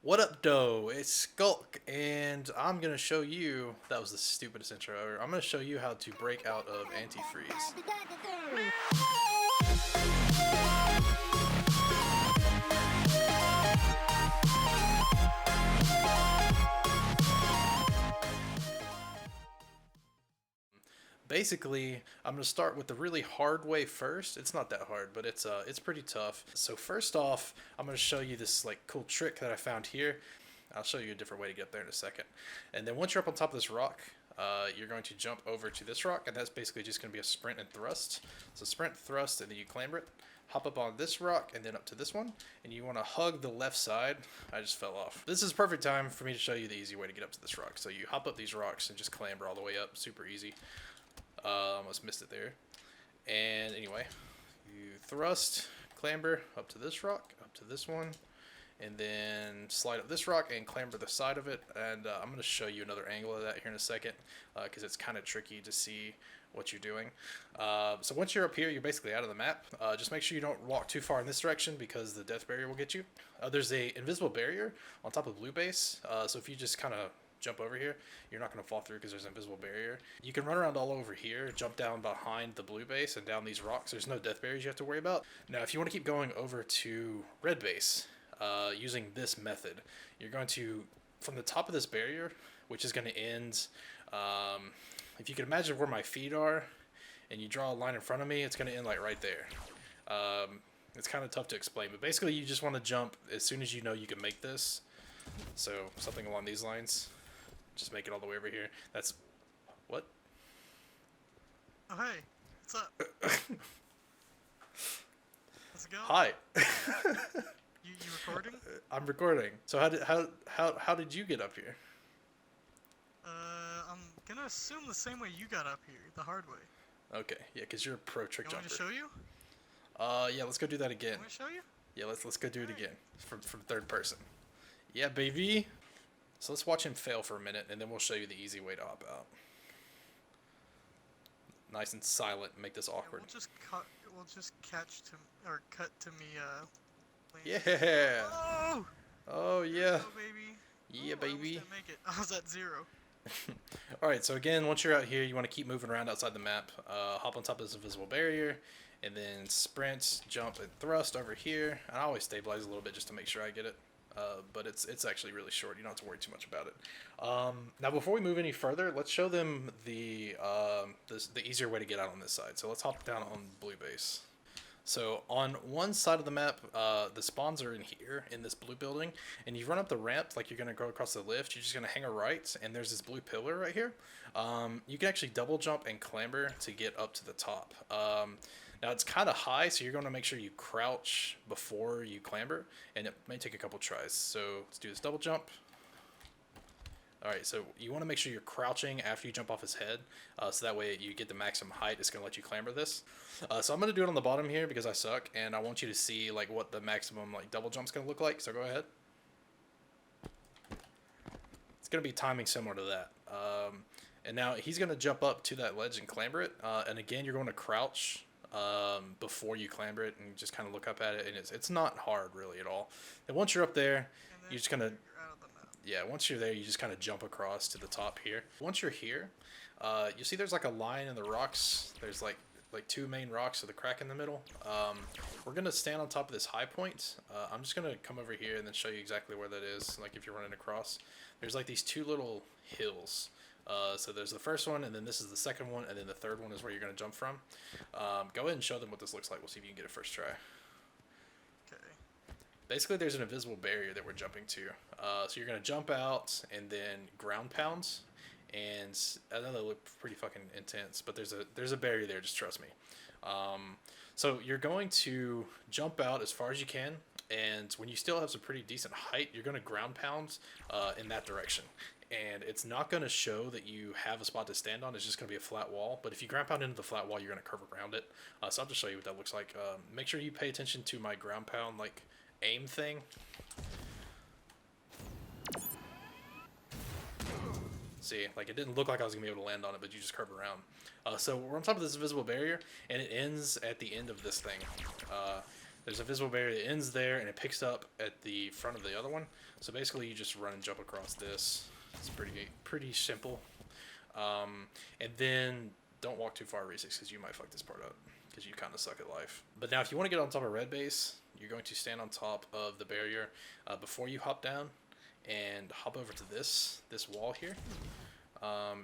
What up, doe? It's Skulk, and I'm gonna show you. That was the stupidest intro ever. I'm gonna show you how to break out of antifreeze. Basically, I'm gonna start with the really hard way first. It's not that hard, but it's pretty tough. So first off, I'm gonna show you this like cool trick that I found here. I'll show you a different way to get up there in a second. And then once you're up on top of this rock, you're going to jump over to this rock, and that's basically just going to be a sprint and thrust. So sprint, thrust, and then you clamber it. Hop up on this rock, and then up to this one, and you want to hug the left side. I just fell off. This is perfect time for me to show you the easy way to get up to this rock. So you hop up these rocks and just clamber all the way up. Super easy. Almost missed it there. And anyway, you thrust, clamber up to this rock, up to this one, and then slide up this rock and clamber the side of it. And I'm going to show you another angle of that here in a second, because it's kind of tricky to see what you're doing. So once you're up here, you're basically out of the map. Just make sure you don't walk too far in this direction, because the death barrier will get you. There's a invisible barrier on top of blue base, so if you just kind of jump over here, you're not going to fall through because there's an invisible barrier. You can run around all over here, jump down behind the blue base and down these rocks. There's no death barriers you have to worry about. Now, if you want to keep going over to red base, using this method, you're going to, from the top of this barrier, which is going to end, if you can imagine where my feet are, and you draw a line in front of me, it's going to end like right there. It's kind of tough to explain, but basically you just want to jump as soon as you know you can make this. So something along these lines. Just make it all the way over here. That's... What? Oh, hey. What's up? How's it going? Hi. You recording? I'm recording. So how did you get up here? I'm gonna assume the same way you got up here, the hard way. Okay, yeah, because you're a pro trick You want jumper. me to show you? Yeah, let's go do that again. You want me to show you? Yeah, let's go do it Alright. again from third person. Yeah, baby. So let's watch him fail for a minute, and then we'll show you the easy way to hop out. Nice and silent. Make this awkward. We'll just catch to or cut to me. Yeah. Oh! Oh There we yeah. go, baby. Yeah, Ooh, I almost baby. didn't make it. I was at 0. Alright, so again, once you're out here, you want to keep moving around outside the map. Hop on top of this invisible barrier, and then sprint, jump, and thrust over here. And I always stabilize a little bit just to make sure I get it. But it's actually really short. You don't have to worry too much about it. Now, before we move any further, let's show them the easier way to get out on this side. So let's hop down on blue base. So on one side of the map, the spawns are in here, in this blue building, and you run up the ramp like you're going to go across the lift. You're just going to hang a right, and there's this blue pillar right here. You can actually double jump and clamber to get up to the top. Now it's kind of high, so you're going to make sure you crouch before you clamber, and it may take a couple tries. So let's do this double jump. Alright, so you want to make sure you're crouching after you jump off his head, so that way you get the maximum height. It's going to let you clamber this. So I'm going to do it on the bottom here because I suck, and I want you to see like what the maximum like double jump's going to look like, so go ahead. It's going to be timing similar to that. And now he's going to jump up to that ledge and clamber it, and again you're going to crouch before you clamber it and just kind of look up at it, and it's not hard really at all. And once you're up there, you're just going to... Yeah, once you're there, you just kind of jump across to the top here. Once you're here, you see there's like a line in the rocks. There's like two main rocks with a crack in the middle. We're going to stand on top of this high point. I'm just going to come over here and then show you exactly where that is, like if you're running across. There's like these two little hills. So there's the first one, and then this is the second one, and then the third one is where you're going to jump from. Go ahead and show them what this looks like. We'll see if you can get it first try. Basically, there's an invisible barrier that we're jumping to. So you're going to jump out and then ground pound. And I know they look pretty fucking intense, but there's a barrier there, just trust me. So you're going to jump out as far as you can. And when you still have some pretty decent height, you're going to ground pound in that direction. And it's not going to show that you have a spot to stand on. It's just going to be a flat wall. But if you ground pound into the flat wall, you're going to curve around it. So I'll just show you what that looks like. Make sure you pay attention to my ground pound, like, aim thing. See, like it didn't look like I was gonna be able to land on it, but you just curve around. So we're on top of this invisible barrier, and it ends at the end of this thing. There's a visible barrier that ends there, and it picks up at the front of the other one. So basically, you just run and jump across this. It's pretty simple. And then don't walk too far, Reese, because you might fuck this part up, because you kind of suck at life. But now, if you want to get on top of red base, you're going to stand on top of the barrier before you hop down, and hop over to this wall here.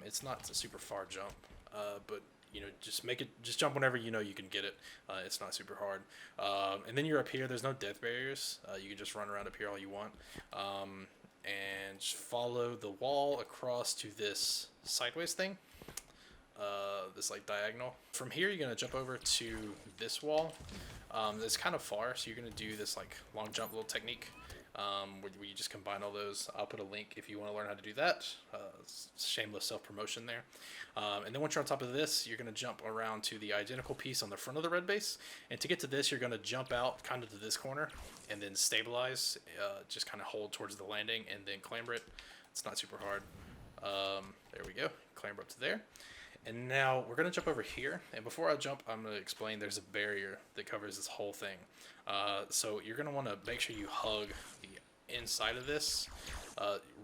It's not a super far jump, but you know, just jump whenever you know you can get it. It's not super hard. And then you're up here. There's no death barriers. You can just run around up here all you want. And just follow the wall across to this sideways thing. This like diagonal. From here, you're gonna jump over to this wall. It's kind of far, so you're gonna do this like long jump little technique. Where you just combine all those. I'll put a link if you want to learn how to do that. Shameless self-promotion there. And then once you're on top of this, you're going to jump around to the identical piece on the front of the red base. And to get to this, you're going to jump out kind of to this corner and then stabilize. Just kind of hold towards the landing and then clamber it. It's not super hard. There we go. Clamber up to there. And now we're going to jump over here. And before I jump, I'm going to explain there's a barrier that covers this whole thing. So you're going to want to make sure you hug the inside of this,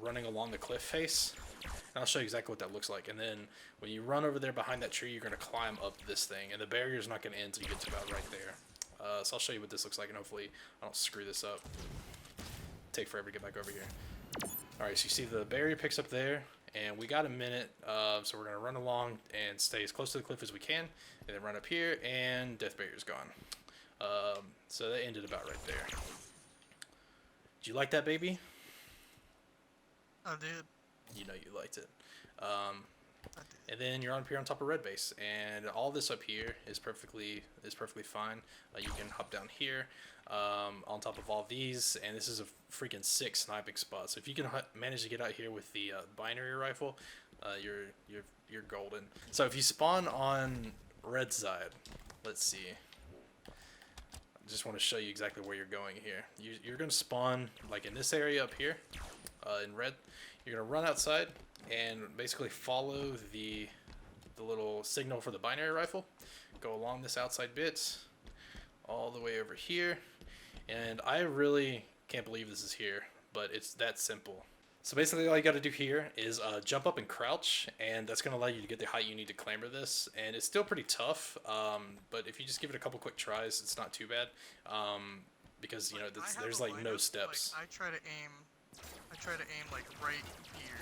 running along the cliff face. And I'll show you exactly what that looks like. And then when you run over there behind that tree, you're going to climb up this thing. And the barrier is not going to end until you get to about right there. So I'll show you what this looks like, and hopefully I don't screw this up. Take forever to get back over here. Alright, so you see the barrier picks up there. And we got a minute, so we're going to run along and stay as close to the cliff as we can. And then run up here, and death barrier's gone. So that ended about right there. Did you like that, baby? I did. You know you liked it. I did. And then you're on here on top of red base, and all this up here is perfectly fine. You can hop down here on top of all these, and this is a freaking sick sniping spot. So if you can manage to get out here with the binary rifle, you're golden. So if you spawn on red side, let's see. I just want to show you exactly where you're going here. You're going to spawn like in this area up here in red. You're going to run outside and basically follow the little signal for the binary rifle. Go along this outside bit all the way over here. And I really can't believe this is here, but it's that simple. So basically all you got to do here is jump up and crouch, and that's going to allow you to get the height you need to clamber this. And it's still pretty tough, but if you just give it a couple quick tries, it's not too bad. Because, you know, there's like no steps. Like, I try to aim like right here.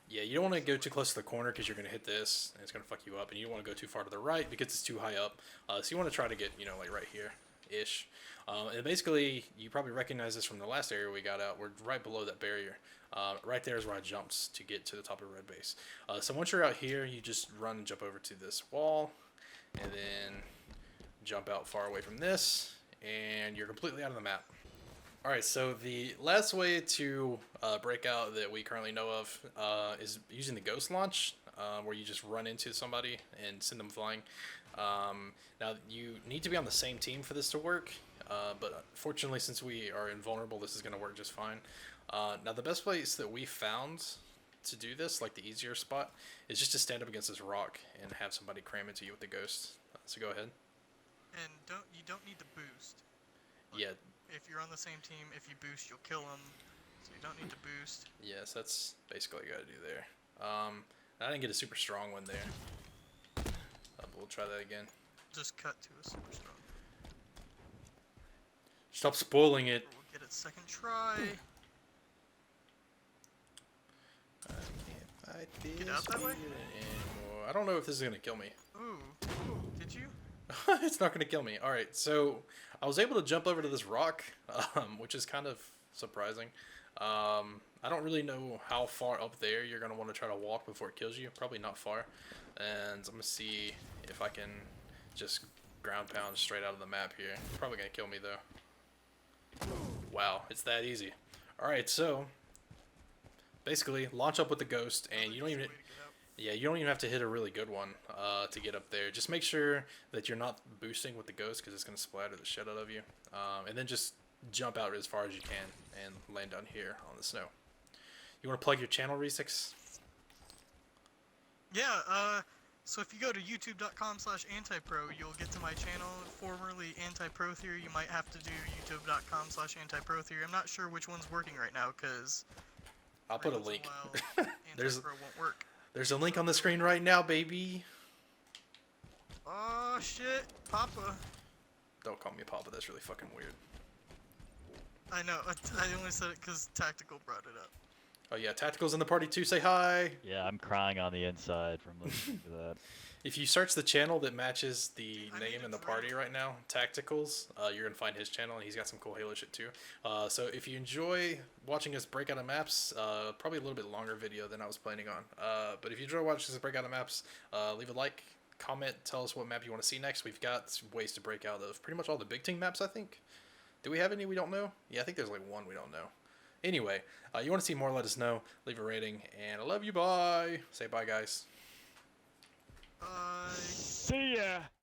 Yeah, you don't want to go too close to the corner because you're going to hit this, and it's going to fuck you up. And you don't want to go too far to the right because it's too high up. So you want to try to get, you know, like right here-ish. And basically, you probably recognize this from the last area we got out. We're right below that barrier. Right there is where I jumped to get to the top of red base. So once you're out here, you just run and jump over to this wall, and then jump out far away from this, and you're completely out of the map. Alright, so the last way to break out that we currently know of is using the ghost launch, where you just run into somebody and send them flying. Now, you need to be on the same team for this to work, but fortunately, since we are invulnerable, this is going to work just fine. Now, the best place that we found to do this, like the easier spot, is just to stand up against this rock and have somebody cram into you with the ghost. So go ahead. And you don't need to boost. Like, yeah. If you're on the same team, if you boost, you'll kill them. So you don't need to boost. Yes, that's basically what you gotta do there. I didn't get a super strong one there. But we'll try that again. Just cut to a super strong. Stop spoiling it. We'll get it second try. I can't fight this. Get out that way? Anymore. I don't know if this is gonna kill me. Ooh, did you? It's not gonna kill me. Alright, so I was able to jump over to this rock, which is kind of surprising. I don't really know how far up there you're gonna want to try to walk before it kills you. Probably not far. And I'm gonna see if I can just ground pound straight out of the map here. Probably gonna kill me though. Wow, it's that easy. Alright, so basically launch up with the ghost, and you don't even have to hit a really good one to get up there. Just make sure that you're not boosting with the ghost, because it's going to splatter the shit out of you. And then just jump out as far as you can and land down here on the snow. You want to plug your channel, Resix? Yeah, So if you go to youtube.com/antipro, you'll get to my channel, formerly AntiPro Theory. You might have to do youtube.com/antipro theory. I'm not sure which one's working right now, because I'll put a link. there's AntiPro won't work. there's a link on the screen right now, baby. Oh shit, Papa. Don't call me Papa. That's really fucking weird. I know. I only said it because Tactical brought it up. Oh yeah, Tactical's in the party too. Say hi. Yeah, I'm crying on the inside from listening to that. If you search the channel that matches the I mean, name in the it's party real. right now, Tacticals, you're gonna find his channel, and he's got some cool Halo shit too. So if you enjoy watching us break out of maps, probably a little bit longer video than I was planning on. But if you enjoy watching us break out of maps, leave a like, comment, tell us what map you want to see next. We've got ways to break out of pretty much all the big team maps, I think. Do we have any we don't know? Yeah, I think there's like one we don't know. Anyway, you want to see more, let us know. Leave a rating, and I love you, bye. Say bye, guys. Bye. See ya!